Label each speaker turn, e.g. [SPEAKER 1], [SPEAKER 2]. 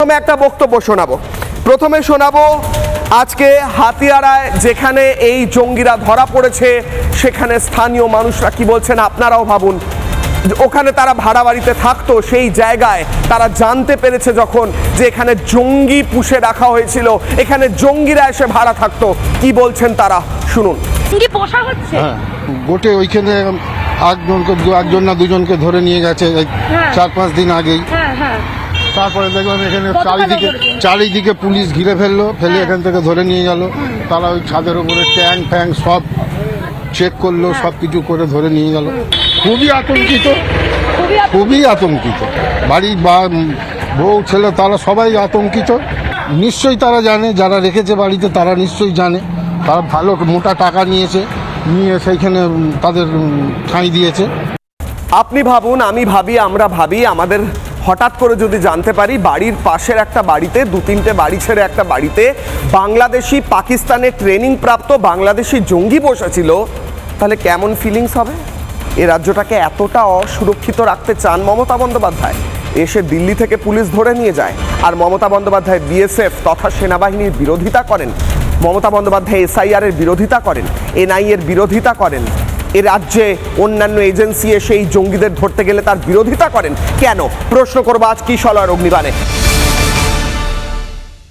[SPEAKER 1] প্রথমে একটা বক্তব্য শোনাবো। আজকে হাতিয়ারায় যেখানে এই জঙ্গিরা ধরা পড়েছে সেখানে স্থানীয় মানুষরা কি বলছেন আপনারাও ভাবুন। ওখানে তারা ভাড়া বাড়িতে থাকতো, সেই জায়গায় তারা জানতে পেরেছে যখন যে এখানে জঙ্গি পুষে রাখা হয়েছিল, এখানে জঙ্গিরা এসে ভাড়া থাকতো, কি বলছেন তারা শুনুন।
[SPEAKER 2] জঙ্গি পোষা হচ্ছে?
[SPEAKER 3] হ্যাঁ, গোটে ওইখানে একজন না দুজনকে ধরে নিয়ে গেছে 4-5 দিন আগেই। তারপরে দেখলাম এখানে চারিদিকে পুলিশ ঘিরে ফেলে এখান থেকে ধরে নিয়ে গেল। তারা ওই ছাদের উপরে ট্যাঙ্ক ফ্যাঙ্ক সব চেক করলো, সব কিছু করে ধরে নিয়ে গেল। খুবই আতঙ্কিত বাড়ি বা বউ ছেলে তারা সবাই আতঙ্কিত। নিশ্চয়ই তারা জানে, যারা রেখেছে বাড়িতে তারা নিশ্চয়ই জানে। তারা ভালো মোটা টাকা নিয়ে সেইখানে তাদের ঠাঁই দিয়েছে।
[SPEAKER 1] আপনি ভাবুন, আমি ভাবি, আমরা ভাবি, আমাদের হঠাৎ করে যদি জানতে পারি বাড়ির পাশের একটা বাড়িতে, 2-3টে বাড়ি ছেড়ে একটা বাড়িতে বাংলাদেশি পাকিস্তানের ট্রেনিং প্রাপ্ত বাংলাদেশি জঙ্গি বসেছিল, তাহলে কেমন ফিলিংস হবে? এ রাজ্যটাকে এতটা অসুরক্ষিত রাখতে চান মমতা বন্দ্যোপাধ্যায়? এসে দিল্লি থেকে পুলিশ ধরে নিয়ে যায়, আর মমতা বন্দ্যোপাধ্যায় বিএসএফ তথা সেনাবাহিনীর বিরোধিতা করেন, মমতা বন্দ্যোপাধ্যায় এসআইআর এর বিরোধিতা করেন, এনআই এর বিরোধিতা করেন, এ রাজ্যে অন্যান্য এজেন্সি এসে এই জঙ্গিদের ধরতে গেলে তার বিরোধিতা করেন কেন? প্রশ্ন করবো আজ কিশলয় অগ্নিবাণে।